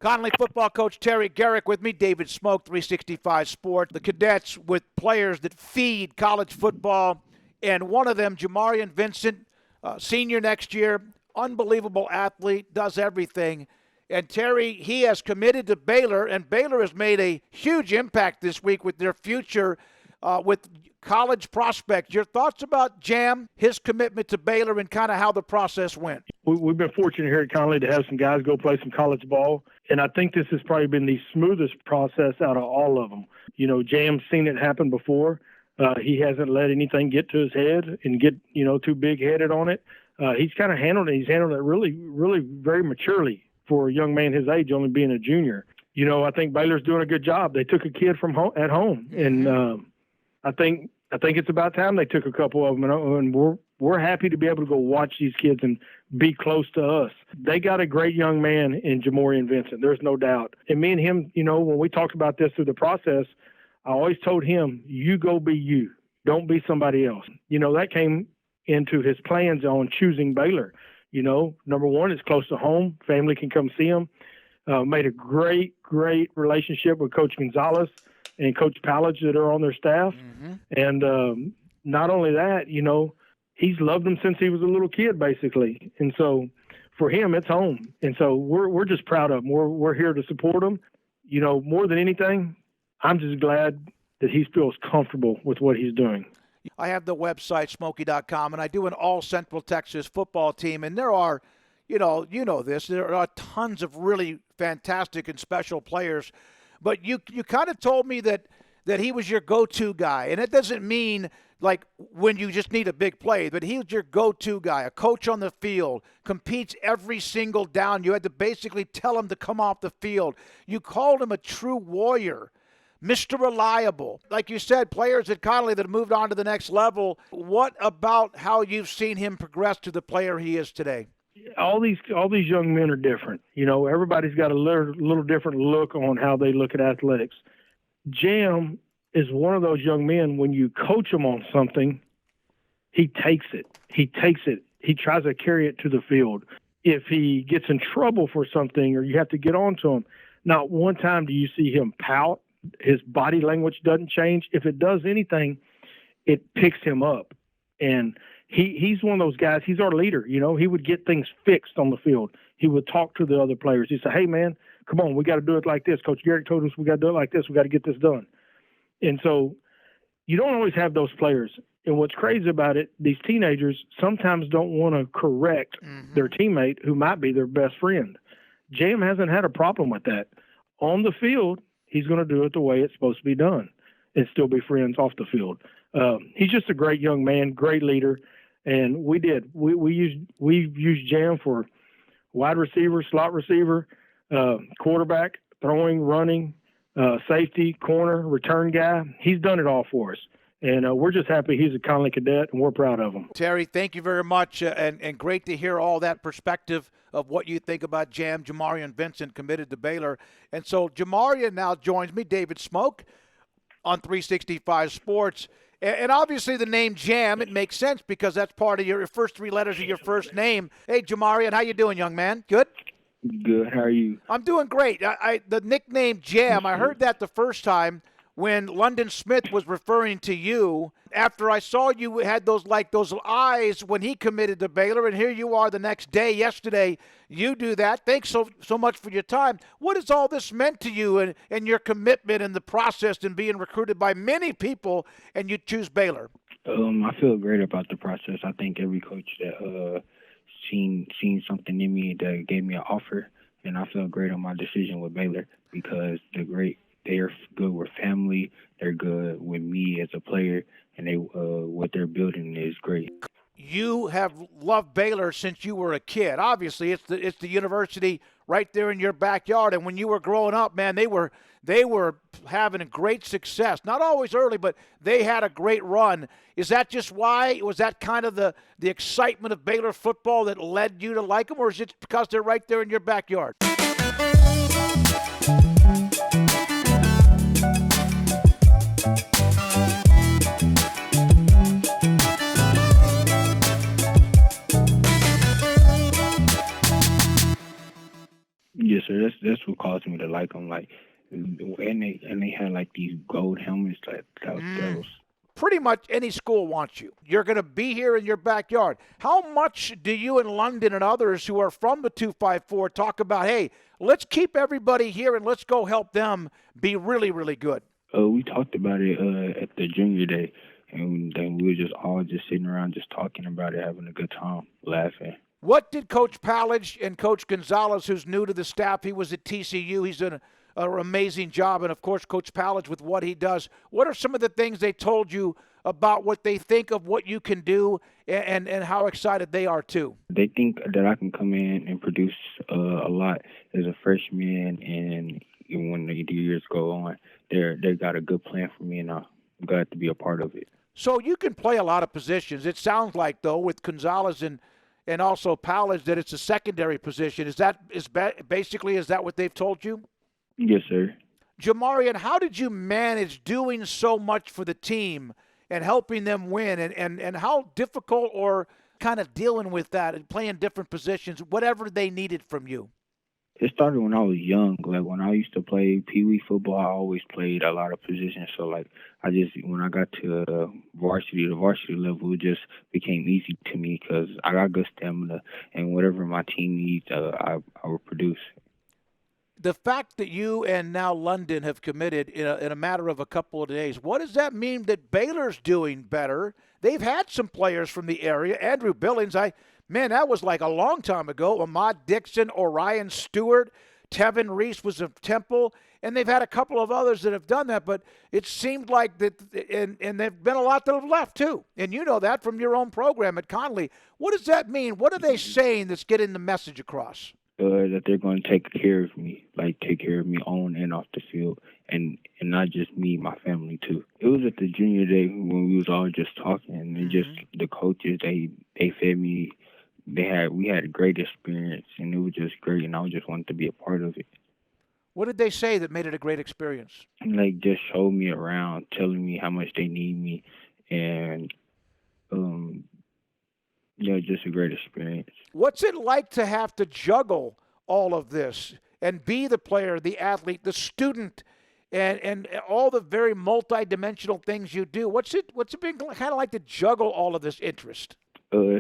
Conley football coach Terry Garrick with me, David Smoke, 365 Sports. The cadets with players that feed college football, and one of them, Jamarion Vincent, senior next year, unbelievable athlete, does everything. And Terry, he has committed to Baylor, and Baylor has made a huge impact this week with their future with college prospects. Your thoughts about Jam, his commitment to Baylor, and kind of how the process went? We've been fortunate here at Conley to have some guys go play some college ball, and I think this has probably been the smoothest process out of all of them. You know, Jam's seen it happen before. He hasn't let anything get to his head and get, too big-headed on it. He's kind of handled it. He's handled it really, really very maturely for a young man his age, only being a junior. I think Baylor's doing a good job. They took a kid from at home, and I think it's about time they took a couple of them, and we're happy to be able to go watch these kids and be close to us. They got a great young man in Jamarion Vincent. There's no doubt. And me and him, when we talked about this through the process, I always told him, you go be you. Don't be somebody else. That came into his plans on choosing Baylor. Number one, it's close to home. Family can come see him. Made a great relationship with Coach Gonzalez and Coach Pallage that are on their staff. And not only that, he's loved them since he was a little kid, basically. And so for him, it's home. And so we're just proud of him. We're here to support him. More than anything, I'm just glad that he feels comfortable with what he's doing. I have the website, Smokey.com, and I do an all-Central Texas football team. And there are, you know this, there are tons of really fantastic and special players. But you kind of told me that he was your go-to guy. And it doesn't mean like when you just need a big play, but he was your go-to guy, a coach on the field, competes every single down. You had to basically tell him to come off the field. You called him a true warrior, Mr. Reliable. Like you said, players at Conley that have moved on to the next level. What about how you've seen him progress to the player he is today? All these young men are different. Everybody's got a little different look on how they look at athletics. Jam is one of those young men, when you coach him on something, he takes it. He tries to carry it to the field. If he gets in trouble for something or you have to get on to him, not one time do you see him pout. His body language doesn't change. If it does anything, it picks him up. And he's one of those guys. He's our leader. He would get things fixed on the field. He would talk to the other players. He'd say, hey, man, come on, we got to do it like this. Coach Garrick told us we got to do it like this. We got to get this done. And so you don't always have those players. And what's crazy about it, these teenagers sometimes don't want to correct their teammate who might be their best friend. Jam hasn't had a problem with that. On the field, he's going to do it the way it's supposed to be done and still be friends off the field. He's just a great young man, great leader. And we've used Jam for wide receiver, slot receiver, quarterback, throwing, running, safety, corner, return guy. He's done it all for us. And we're just happy he's a Conley cadet, and we're proud of him. Terry, thank you very much, and great to hear all that perspective of what you think about Jamarion Vincent, committed to Baylor. And so Jamarion now joins me, David Smoke, on 365 Sports. And obviously the name Jam, it makes sense because that's part of your first three letters of your first name. Hey, Jamarion, how you doing, young man? Good? Good. How are you? I'm doing great. The nickname Jam, I heard that the first time when London Smith was referring to you after I saw you had those eyes when he committed to Baylor, and here you are the next day, yesterday, you do that. Thanks so much for your time. What has all this meant to you and your commitment and the process and being recruited by many people, and you choose Baylor? I feel great about the process. I think every coach that seen something in me that gave me an offer, and I feel great on my decision with Baylor because they're good with family, they're good with me as a player, and what they're building is great. You have loved Baylor since you were a kid. Obviously, it's the university right there in your backyard. And when you were growing up, man, they were having a great success. Not always early, but they had a great run. Is that just why? Was that kind of the excitement of Baylor football that led you to like them, or is it because they're right there in your backyard? Yes, sir. That's what caused caused me to like them. Like, and they had like these gold helmets that was Pretty much any school wants you. You're going to be here in your backyard. How much do you and London and others who are from the 254 talk about, hey, let's keep everybody here and let's go help them be really, really good? We talked about it at the junior day, and then we were just all just sitting around just talking about it, having a good time, laughing. What did Coach Pallage and Coach Gonzalez, who's new to the staff, he was at TCU, he's done an amazing job, and of course Coach Pallage with what he does. What are some of the things they told you about what they think of what you can do and how excited they are too? They think that I can come in and produce a lot as a freshman, and when the years go on, they got a good plan for me, and I'm glad to be a part of it. So you can play a lot of positions. It sounds like, though, with Gonzalez and also Pallage, that it's a secondary position. Is that what they've told you? Yes, sir. Jamarion, how did you manage doing so much for the team and helping them win? And how difficult or kind of dealing with that and playing different positions, whatever they needed from you? It started when I was young. Like, when I used to play Pee Wee football, I always played a lot of positions. So, like, when I got to the varsity level, it just became easy to me because I got good stamina, and whatever my team needs, I will produce. The fact that you and now London have committed in a matter of a couple of days, what does that mean that Baylor's doing better? They've had some players from the area. Andrew Billings, that was like a long time ago. Ahmad Dixon, Orion Stewart, Tevin Reese was of Temple, and they've had a couple of others that have done that, but it seemed like that, and there've been a lot that have left too. And you know that from your own program at Conley. What does that mean? What are they saying that's getting the message across? That they're going to take care of me, on and off the field, and not just me, my family too. It was at the junior day when we was all just talking, and just the coaches, they fed me. We had a great experience, and it was just great, and I just wanted to be a part of it. What did they say that made it a great experience? Like, just showed me around, telling me how much they need me, and just a great experience. What's it like to have to juggle all of this and be the player, the athlete, the student, and all the very multidimensional things you do? What's it been kind of like to juggle all of this interest?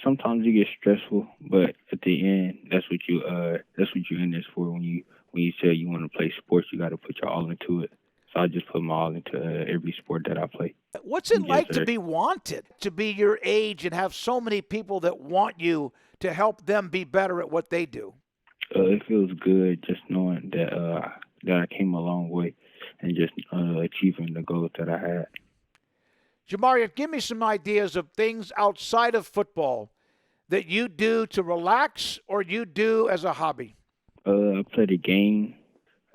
Sometimes it gets stressful, but at the end, that's what you're in this for. When you say you want to play sports, you got to put your all into it. So I just put my all into every sport that I play. What's it like to be wanted, to be your age and have so many people that want you to help them be better at what they do? It feels good just knowing that I came a long way and just achieving the goals that I had. Jamarion, give me some ideas of things outside of football that you do to relax or you do as a hobby. I play the game.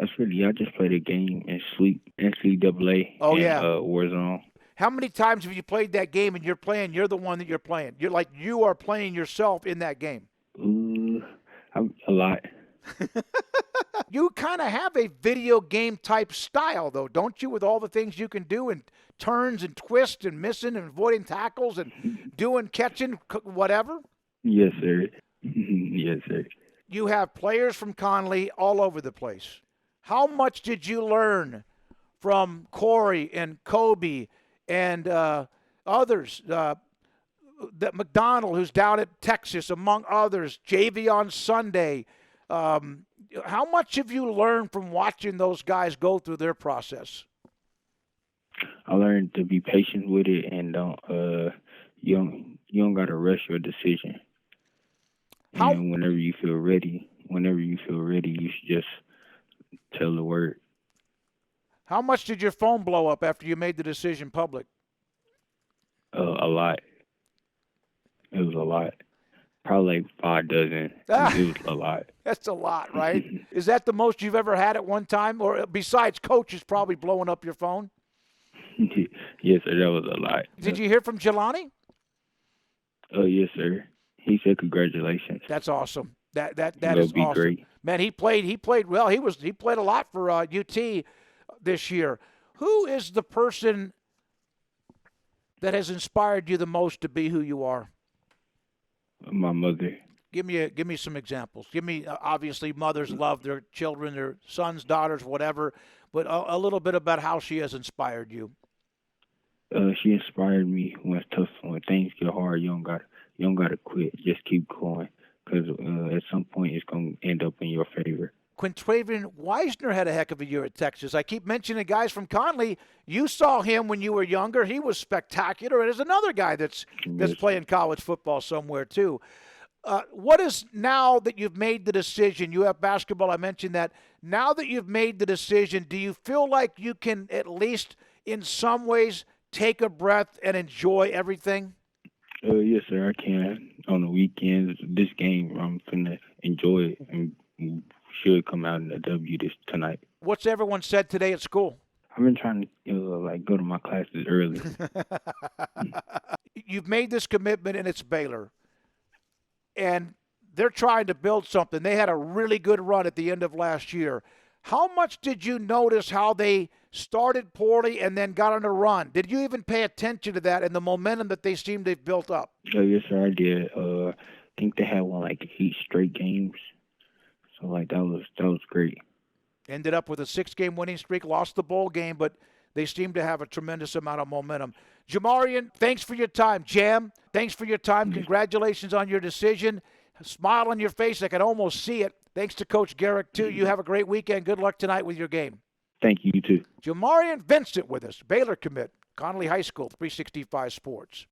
I just play the game and sleep. NCAA. Oh, and, yeah. Warzone. How many times have you played that game and you're the one that you're playing? You are playing yourself in that game. A lot. You kind of have a video game type style, though, don't you, with all the things you can do and turns and twists and missing and avoiding tackles and catching, whatever? Yes, sir. Yes, sir. You have players from Conley all over the place. How much did you learn from Corey and Kobe and others? That McDonald, who's down at Texas, among others, Javion Sunday. How much have you learned from watching those guys go through their process? I learned to be patient with it and you don't got to rush your decision. And whenever you feel ready, you should just tell the word. How much did your phone blow up after you made the decision public? A lot. It was a lot. Probably like 5 dozen. It was a lot. That's a lot, right? Is that the most you've ever had at one time? Or besides coaches probably blowing up your phone? Yes, sir. That was a lot. Did you hear from Jelani? Oh, yes, sir. He said congratulations. That's awesome. That is awesome. Great. Man, he played well. He played a lot for UT this year. Who is the person that has inspired you the most to be who you are? My mother. Give me some examples. Give me obviously mothers love their children, their sons, daughters, whatever, but a little bit about how she has inspired you. She inspired me when it's tough, when things get hard. You don't gotta quit. Just keep going, because at some point it's gonna end up in your favor. Quintravian Wisner had a heck of a year at Texas. I keep mentioning guys from Conley. You saw him when you were younger. He was spectacular. And there's another guy that's playing college football somewhere too. What is, now that you've made the decision, you have basketball, I mentioned that. Now that you've made the decision, do you feel like you can at least in some ways take a breath and enjoy everything? Yes, sir, I can. On the weekends, this game, I'm finna enjoy it and should come out in a W tonight. What's everyone said today at school? I've been trying to go to my classes early. You've made this commitment, and it's Baylor. And they're trying to build something. They had a really good run at the end of last year. How much did you notice how they started poorly and then got on a run? Did you even pay attention to that and the momentum that they seem they've built up? Yes, sir, I did. I think they had won like 8 straight games. So that was great. Ended up with a 6-game winning streak, lost the bowl game, but they seem to have a tremendous amount of momentum. Jamarion, thanks for your time. Jam, thanks for your time. Congratulations on your decision. A smile on your face, I can almost see it. Thanks to Coach Garrick, too. You have a great weekend. Good luck tonight with your game. Thank you, you too. Jamarion Vincent with us, Baylor commit, Connolly High School, 365 Sports.